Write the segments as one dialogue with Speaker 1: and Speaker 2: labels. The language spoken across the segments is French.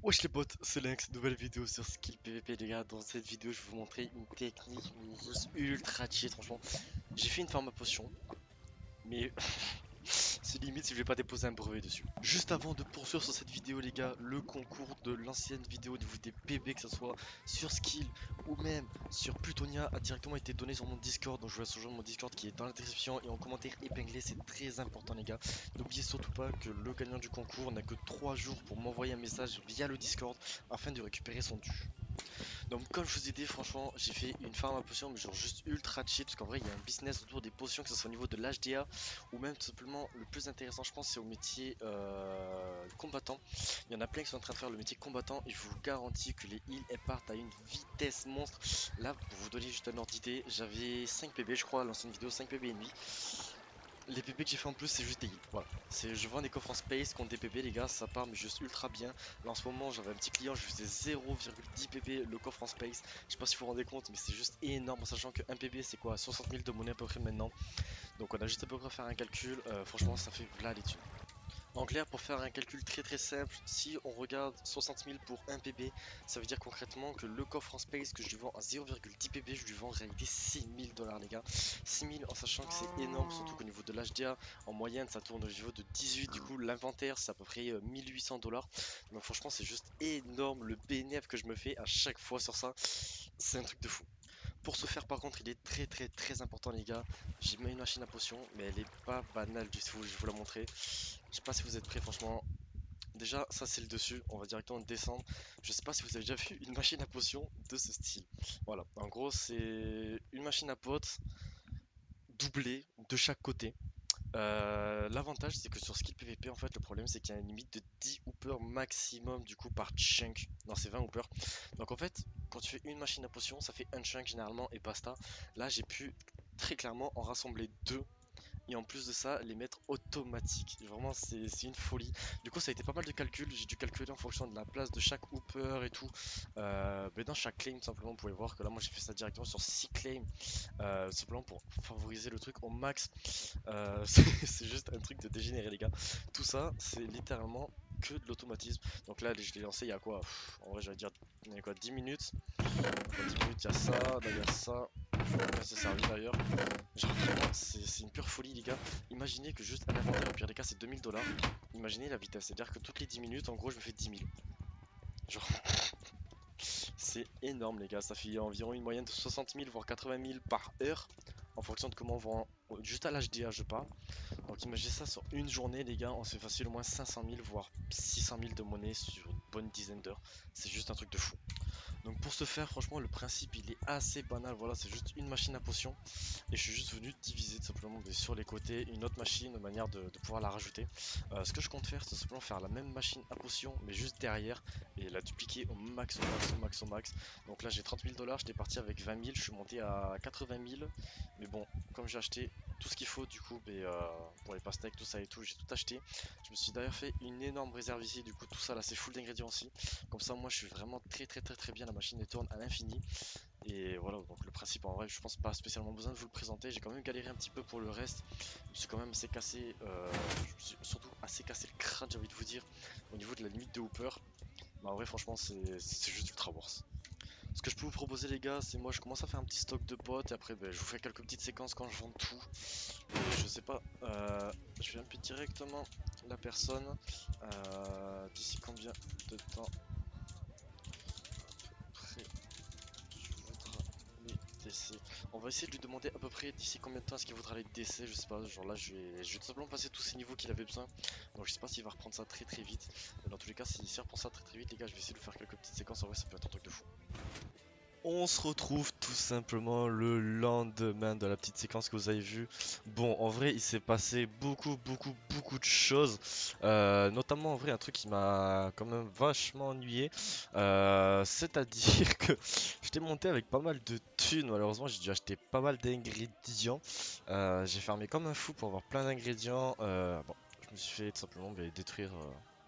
Speaker 1: Wesh les potes, c'est Lynx, nouvelle vidéo sur Skill PVP les gars. Dans cette vidéo je vais vous montrer une technique mais juste ultra cheat franchement. J'ai fait une farm à potion, mais c'est limite si je vais pas déposer un brevet dessus. Juste avant de poursuivre sur cette vidéo les gars, le concours de l'ancienne vidéo au niveau des PB, que ce soit sur Skill ou même sur Plutonia, a directement été donné sur mon Discord. Donc je vous laisse rejoindre mon Discord qui est dans la description et en commentaire épinglé, c'est très important les gars. N'oubliez surtout pas que le gagnant du concours n'a que 3 jours pour m'envoyer un message via le Discord afin de récupérer son dû. Donc comme je vous ai dit, franchement, j'ai fait une farm à potions, mais genre juste ultra cheap, parce qu'en vrai, il y a un business autour des potions, que ce soit au niveau de l'HDA, ou même tout simplement, le plus intéressant, je pense, c'est au métier combattant. Il y en a plein qui sont en train de faire le métier combattant, et je vous garantis que les heals, elles partent à une vitesse monstre. Là, pour vous donner juste un ordre d'idée, j'avais 5 PB, je crois, à l'ancienne vidéo, 5 PB et demi. Les PP que j'ai fait en plus, c'est juste des heals. Voilà. Je vends des coffres en space contre des PP, les gars, ça part mais juste ultra bien. Là en ce moment, j'avais un petit client, je faisais 0,10 PP le coffre en space. Je sais pas si vous vous rendez compte, mais c'est juste énorme en sachant que 1 PP c'est quoi, 60 000 de monnaie à peu près maintenant. Donc on a juste à peu près à faire un calcul. Franchement, ça fait là les thunes. En clair, pour faire un calcul très simple, si on regarde 60 000 pour 1 PB, ça veut dire concrètement que le coffre en space que je lui vends à 0,10 PB, je lui vends en réalité 6 000 $ les gars. 6 000 en sachant que c'est énorme, surtout qu'au niveau de l'HDA, en moyenne ça tourne au niveau de 18, du coup l'inventaire c'est à peu près 1 800 $. Donc franchement c'est juste énorme le bénéfice que je me fais à chaque fois sur ça, c'est un truc de fou. Pour ce faire par contre il est très important les gars. J'ai mis une machine à potions mais elle est pas banale du tout, je vais vous la montrer. Je sais pas si vous êtes prêts franchement. Déjà ça c'est le dessus, on va directement descendre. Je sais pas si vous avez déjà vu une machine à potions de ce style. Voilà, en gros c'est une machine à potes doublée de chaque côté. L'avantage c'est que sur skill PVP en fait le problème c'est qu'il y a une limite de 10 hoopers maximum du coup par chunk. Non c'est 20 hoopers. Donc en fait quand tu fais une machine à potions ça fait un chunk généralement et basta. Là j'ai pu très clairement en rassembler deux et en plus de ça les mettre automatiques. Vraiment c'est une folie. Du coup ça a été pas mal de calculs, j'ai dû calculer en fonction de la place de chaque hooper et tout. Mais dans chaque claim simplement vous pouvez voir que là moi j'ai fait ça directement sur 6 claims, simplement pour favoriser le truc au max. C'est juste un truc de dégénéré les gars. Tout ça c'est littéralement que de l'automatisme. Donc là je l'ai lancé il y a quoi, en vrai j'allais dire il y a quoi 10 minutes. Dans 10 minutes il y a ça, là il y a ça. Là c'est servi d'ailleurs. Genre vraiment, c'est une pure folie les gars. Imaginez que juste un inventaire, au pire des cas c'est 2000 $. Imaginez la vitesse, c'est-à-dire que toutes les 10 minutes en gros je me fais 10 000. Genre c'est énorme les gars, ça fait environ une moyenne de 60 000 voire 80 000 par heure. En fonction de comment on vend, juste à l'HDA je parle. Donc imaginez ça sur une journée les gars, on se fait facile au moins 500 000 voire 600 000 de monnaie sur une bonne dizaine d'heures. C'est juste un truc de fou. Donc pour ce faire franchement le principe il est assez banal, voilà c'est juste une machine à potions. Et je suis juste venu diviser tout simplement sur les côtés une autre machine de manière de pouvoir la rajouter. Ce que je compte faire c'est simplement faire la même machine à potion mais juste derrière et la dupliquer au max au max au max au max. Donc là j'ai 30 000 $, j'étais parti avec 20 000, je suis monté à 80 000. Mais bon comme j'ai acheté tout ce qu'il faut du coup pour les pastèques tout ça et tout j'ai tout acheté. Je me suis d'ailleurs fait une énorme réserve ici, du coup tout ça là c'est full d'ingrédients aussi. Comme ça moi je suis vraiment très bien, la machine elle tourne à l'infini. Et voilà, donc le principe en vrai, je pense pas spécialement besoin de vous le présenter. J'ai quand même galéré un petit peu pour le reste. Je me suis quand même assez cassé, je me suis surtout assez cassé le crâne, j'ai envie de vous dire, au niveau de la limite de Hooper. Mais en vrai, franchement, c'est juste ultra worse. Ce que je peux vous proposer, les gars, c'est moi je commence à faire un petit stock de potes et après ben, je vous fais quelques petites séquences quand je vends tout. Et je sais pas, je vais un peu directement la personne. D'ici combien de temps après tu voudras les décès. On va essayer de lui demander à peu près d'ici combien de temps est-ce qu'il voudra les décès, je sais pas, genre là je vais tout simplement passer tous ces niveaux qu'il avait besoin. Donc je sais pas s'il va reprendre ça très vite. Mais dans tous les cas, s'il reprend ça très vite les gars, je vais essayer de faire quelques petites séquences, en vrai ça peut être un truc de fou. On se retrouve tout simplement le lendemain de la petite séquence que vous avez vue. Bon, en vrai, il s'est passé beaucoup de choses. Notamment, en vrai, un truc qui m'a quand même vachement ennuyé. C'est-à-dire que j'étais monté avec pas mal de thunes. Malheureusement, j'ai dû acheter pas mal d'ingrédients. J'ai farmé comme un fou pour avoir plein d'ingrédients. Bon, je me suis fait tout simplement détruire.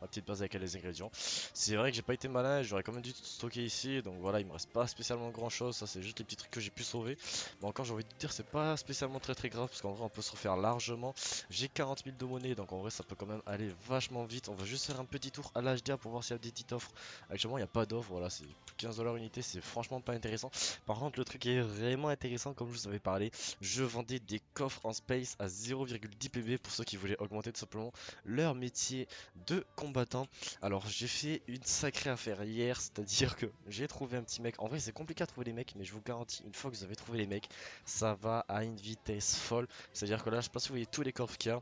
Speaker 1: ma petite base avec les ingrédients. C'est vrai que j'ai pas été malin, j'aurais quand même dû tout stocker ici, donc voilà, il me reste pas spécialement grand chose, ça c'est juste les petits trucs que j'ai pu sauver. Mais encore, j'ai envie de dire, c'est pas spécialement très grave, parce qu'en vrai, on peut se refaire largement. J'ai 40 000 de monnaie, donc en vrai, ça peut quand même aller vachement vite. On va juste faire un petit tour à l'HDA pour voir s'il y a des petites offres. Actuellement, il n'y a pas d'offre, voilà, c'est 15 $ unité, c'est franchement pas intéressant. Par contre, le truc est vraiment intéressant, comme je vous avais parlé, je vendais des coffres en space à 0,10 PB pour ceux qui voulaient augmenter tout simplement leur métier de combattant. Alors j'ai fait une sacrée affaire hier, c'est-à-dire que j'ai trouvé un petit mec. En vrai c'est compliqué à trouver les mecs, mais je vous garantis, une fois que vous avez trouvé les mecs, ça va à une vitesse folle. C'est-à-dire que là, je sais pas si vous voyez tous les coffres qu'il y a,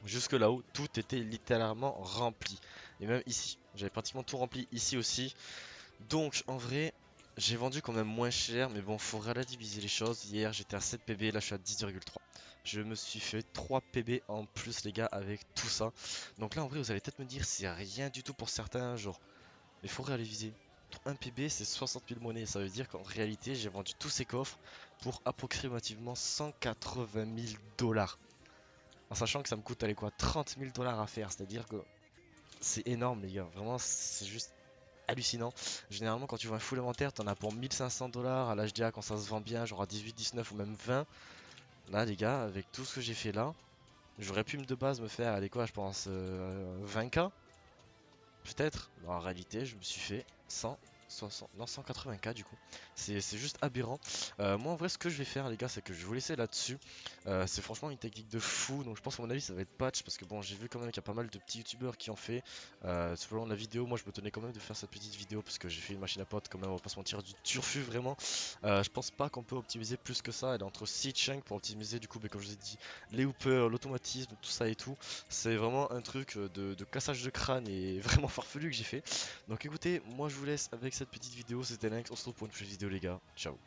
Speaker 1: jusque là-haut, tout était littéralement rempli. Et même ici, j'avais pratiquement tout rempli ici aussi. Donc en vrai, j'ai vendu quand même moins cher, mais bon, faut relativiser les choses. Hier j'étais à 7 PB, là je suis à 10,3. Je me suis fait 3 PB en plus les gars avec tout ça. Donc là en vrai vous allez peut-être me dire c'est rien du tout pour certains genre. Mais faut réaliser. Un PB c'est 60 000 monnaies. Ça veut dire qu'en réalité j'ai vendu tous ces coffres pour approximativement 180 000 $. En sachant que ça me coûte allez quoi 30 000 $ à faire. C'est-à-dire que c'est énorme les gars. Vraiment c'est juste hallucinant. Généralement quand tu vois un full inventaire t'en as pour 1500 $ à l'HDA quand ça se vend bien, genre à 18, 19 ou même 20. Là les gars avec tout ce que j'ai fait là, j'aurais pu de base me faire allez quoi je pense 20K peut-être. En réalité je me suis fait 160, non 180K du coup. C'est juste aberrant. Moi en vrai ce que je vais faire les gars c'est que je vais vous laisser là-dessus. C'est franchement une technique de fou, donc je pense qu'à mon avis ça va être patch parce que bon j'ai vu quand même qu'il y a pas mal de petits youtubeurs qui ont fait. Tout au long de la vidéo, moi je me tenais quand même de faire cette petite vidéo parce que j'ai fait une machine à potes quand même, on va pas se mentir, du turfu vraiment. Je pense pas qu'on peut optimiser plus que ça, elle est entre 6 chunks pour optimiser du coup, mais comme je vous ai dit, les hoopers, l'automatisme, tout ça et tout. C'est vraiment un truc de cassage de crâne et vraiment farfelu que j'ai fait. Donc écoutez, moi je vous laisse avec cette petite vidéo, c'était Lynx, on se retrouve pour une prochaine vidéo les gars, ciao.